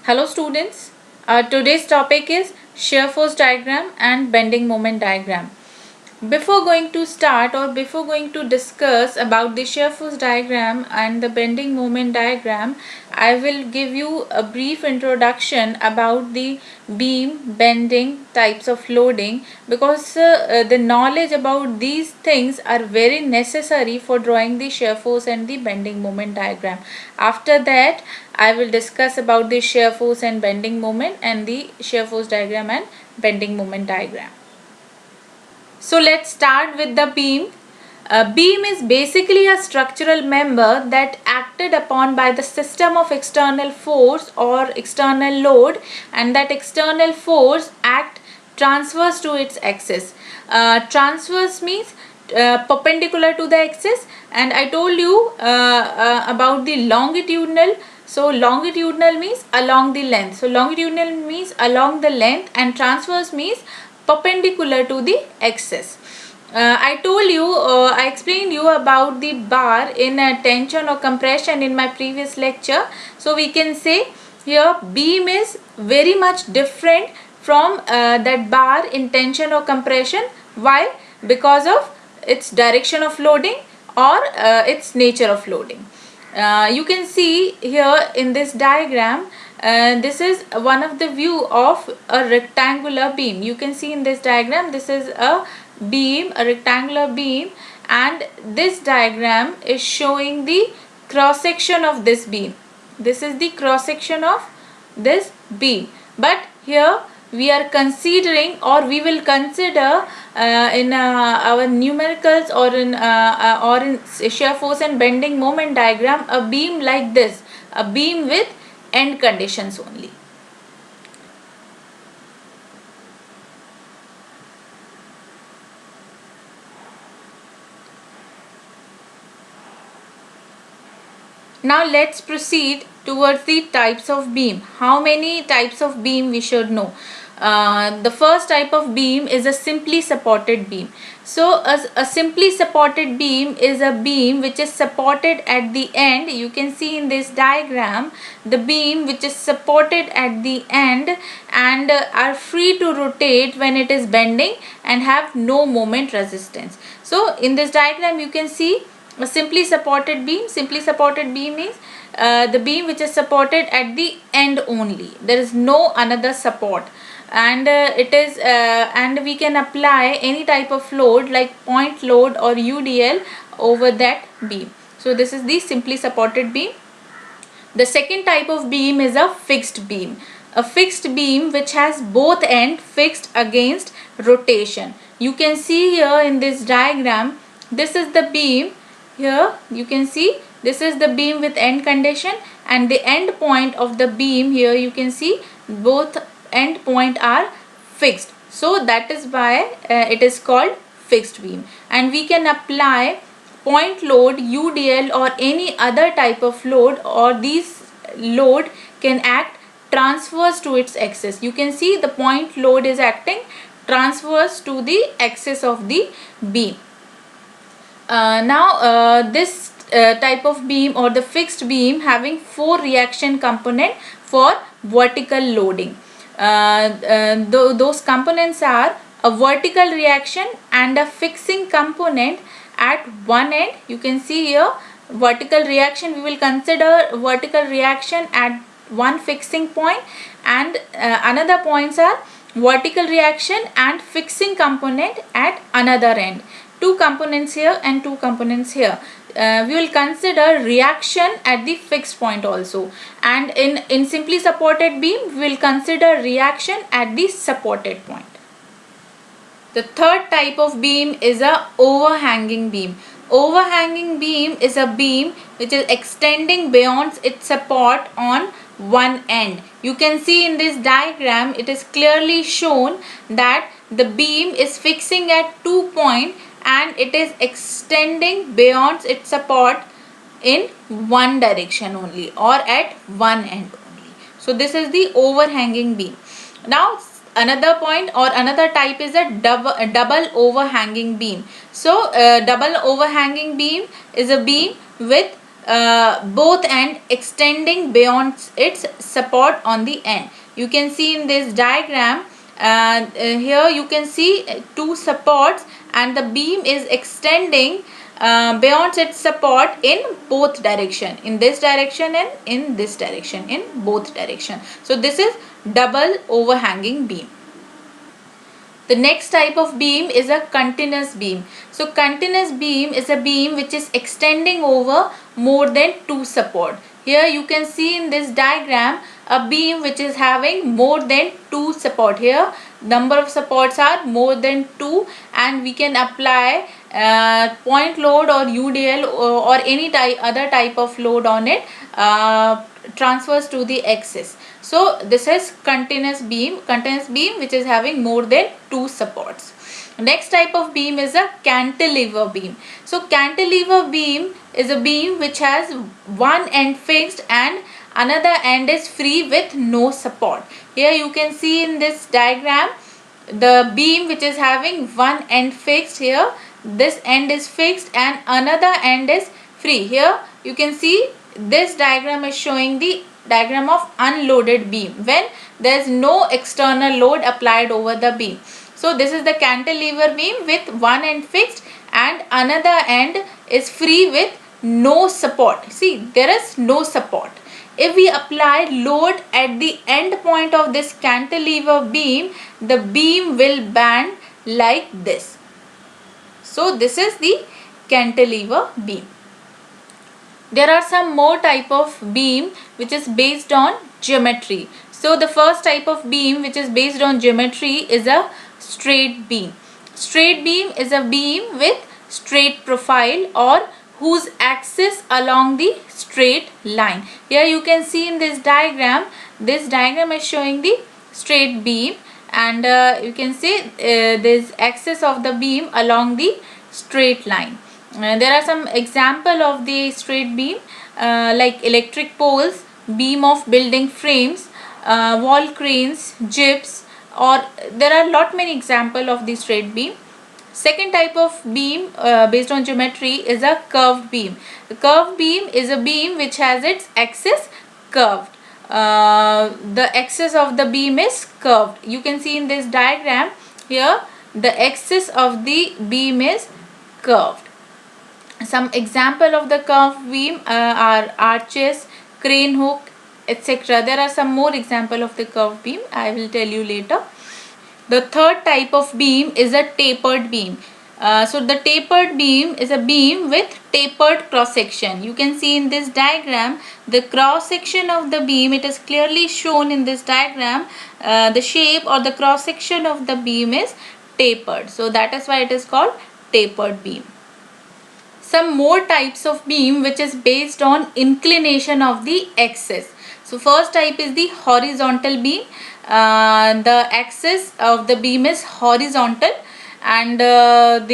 Hello students, today's topic is shear force diagram and bending moment diagram. Before going to start or before going to discuss about the shear force diagram and the bending moment diagram, I will give you a brief introduction about the beam bending types of loading, because the knowledge about these things are very necessary for drawing the shear force and the bending moment diagram. After that, I will discuss about the shear force and bending moment and the shear force diagram and bending moment diagram. So let's start with the beam. A beam is basically a structural member that acted upon by the system of external force or external load, and that external force act transverse to its axis. Transverse means perpendicular to the axis, and I told you about the longitudinal. So longitudinal means along the length. So longitudinal means along the length, and transverse means perpendicular to the axis. I explained you about the bar in tension or compression in my previous lecture. So we can say here beam is very much different from that bar in tension or compression. Why? Because of its direction of loading or its nature of loading. You can see here in this diagram, this is one of the view of a rectangular beam. You can see in this diagram, this is a beam, a rectangular beam, and this diagram is showing the cross section of this beam. This is the cross section of this beam, but here we are considering, or we will consider in our numericals or in shear force and bending moment diagram, a beam like this, a beam with end conditions only. Now let's proceed towards the types of beam. How many types of beam we should know? The first type of beam is a simply supported beam. So a simply supported beam is a beam which is supported at the end. You can see in this diagram the beam which is supported at the end and are free to rotate when it is bending and have no moment resistance. So in this diagram you can see a simply supported beam. Simply supported beam means the beam which is supported at the end only. There is no another support, and and we can apply any type of load like point load or UDL over that beam. So this is the simply supported beam. The second type of beam is a fixed beam. A fixed beam which has both ends fixed against rotation. You can see here in this diagram, this is the beam. Here you can see this is the beam with end condition, and the end point of the beam, here you can see both end point are fixed. So that is why it is called fixed beam, and we can apply point load, UDL or any other type of load, or these load can act transverse to its axis. You can see the point load is acting transverse to the axis of the beam. This type of beam or the fixed beam having 4 reaction component for vertical loading. Those components are a vertical reaction and a fixing component at one end. You can see here vertical reaction, we will consider vertical reaction at one fixing point, and another points are vertical reaction and fixing component at another end. Two components here and two components here. We will consider reaction at the fixed point also, and in simply supported beam we will consider reaction at the supported point. The third type of beam is a overhanging beam. Overhanging beam is a beam which is extending beyond its support on one end. You can see in this diagram it is clearly shown that the beam is fixing at 2 points and it is extending beyond its support in one direction only, or at one end only. So this is the overhanging beam. Now another point or another type is a double overhanging beam. So double overhanging beam is a beam with both end extending beyond its support on the end. You can see in this diagram, here you can see two supports, and the beam is extending beyond its support in both direction, in this direction and in this direction, in both direction. So this is double overhanging beam. The next type of beam is a continuous beam. So continuous beam is a beam which is extending over more than two support. Here you can see in this diagram a beam which is having more than two support. Here number of supports are more than two, and we can apply point load or UDL or any other type of load on it, transfers to the axis. So this is continuous beam which is having more than two supports. Next type of beam is a cantilever beam. So cantilever beam is a beam which has one end fixed and another end is free with no support. Here you can see in this diagram the beam which is having one end fixed. Here this end is fixed and another end is free. Here you can see this diagram is showing the diagram of unloaded beam, when there is no external load applied over the beam. So this is the cantilever beam with one end fixed and another end is free with no support. See, there is no support. If we apply load at the end point of this cantilever beam, the beam will bend like this. So this is the cantilever beam. There are some more type of beam which is based on geometry. So the first type of beam which is based on geometry is a straight beam. Straight beam is a beam with straight profile or whose axis along the straight line. Here you can see in this diagram is showing the straight beam, and you can see this axis of the beam along the straight line. There are some example of the straight beam like electric poles, beam of building frames, wall cranes, jibs, or there are lot many example of the straight beam. Second type of beam based on geometry is a curved beam. The curved beam is a beam which has its axis curved. The axis of the beam is curved. You can see in this diagram here the axis of the beam is curved. Some example of the curved beam are arches, crane hook, etc. There are some more example of the curved beam. I will tell you later. The third type of beam is a tapered beam. So the tapered beam is a beam with tapered cross section. You can see in this diagram the cross section of the beam. It is clearly shown in this diagram. The shape or the cross section of the beam is tapered. So that is why it is called tapered beam. Some more types of beam which is based on inclination of the axis. So first type is the horizontal beam. The axis of the beam is horizontal, and the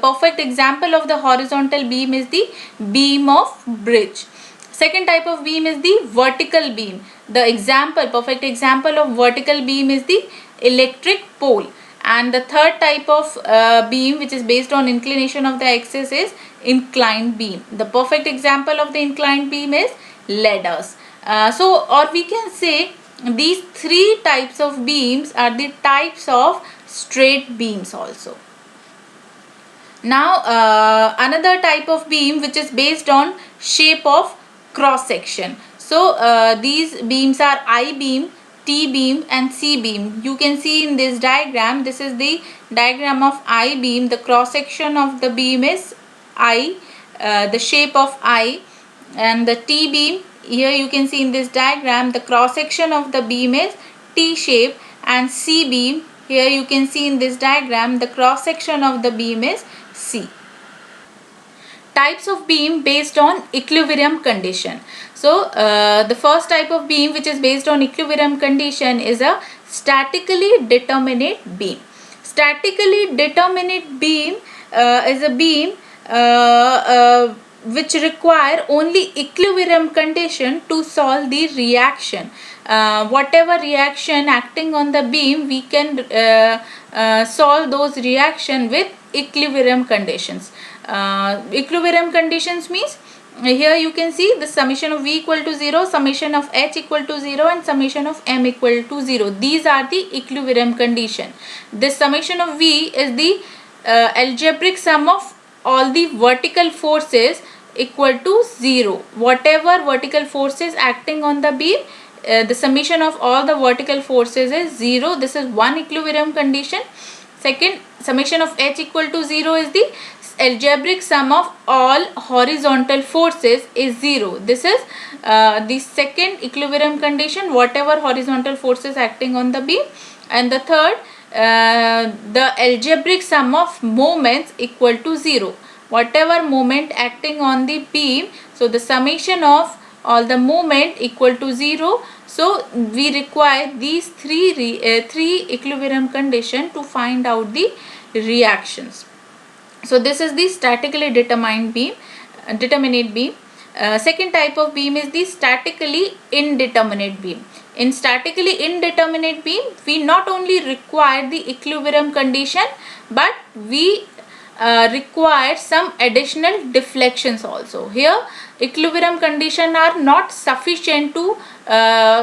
perfect example of the horizontal beam is the beam of bridge. Second type of beam is the vertical beam. The perfect example of vertical beam is the electric pole. And the third type of beam which is based on inclination of the axis is inclined beam. The perfect example of the inclined beam is ladders. Or we can say these three types of beams are the types of straight beams also. Now another type of beam which is based on shape of cross section. So these beams are I-beam, T-beam and C-beam. You can see in this diagram, this is the diagram of I-beam. The cross section of the beam is I, the shape of I, and the T-beam, here you can see in this diagram the cross section of the beam is T shape, and C-beam, here you can see in this diagram the cross section of the beam is C. Types of beam based on equilibrium condition. So the first type of beam which is based on equilibrium condition is a statically determinate beam. Statically determinate beam is a beam which require only equilibrium condition to solve the reaction. Whatever reaction acting on the beam, we can solve those reaction with equilibrium conditions. Equilibrium conditions means here you can see the summation of V equal to 0, summation of H equal to 0 and summation of M equal to 0. These are the equilibrium condition. This summation of V is the algebraic sum of all the vertical forces equal to 0. Whatever vertical forces acting on the beam, the summation of all the vertical forces is 0. This is one equilibrium condition. Second, summation of H equal to 0 is the algebraic sum of all horizontal forces is 0. This is the second equilibrium condition, whatever horizontal forces acting on the beam. And the third, the algebraic sum of moments equal to 0. Whatever moment acting on the beam, so the summation of all the moment equal to 0. So we require these three equilibrium condition to find out the reactions. So this is the statically determined beam, determinate beam. Second type of beam is the statically indeterminate beam. In statically indeterminate beam, we not only require the equilibrium condition, but we require some additional deflections also. Here equilibrium condition are not sufficient to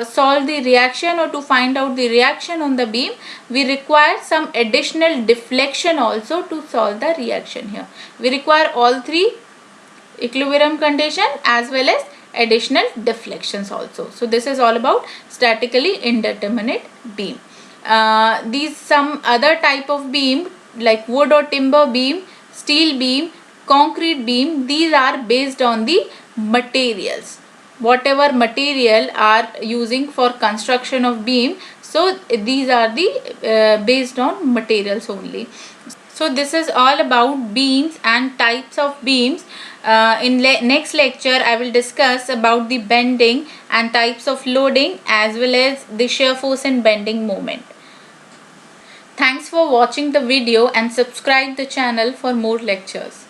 solve the reaction or to find out the reaction on the beam. We require some additional deflection also to solve the reaction. Here we require all three, equilibrium condition as well as additional deflections also. So this is all about statically indeterminate beam. These some other type of beam like wood or timber beam, steel beam, concrete beam, these are based on the materials. Whatever material are using for construction of beam, so these are the based on materials only. So this is all about beams and types of beams. In next lecture I will discuss about the bending and types of loading as well as the shear force and bending moment. Thanks for watching the video and subscribe the channel for more lectures.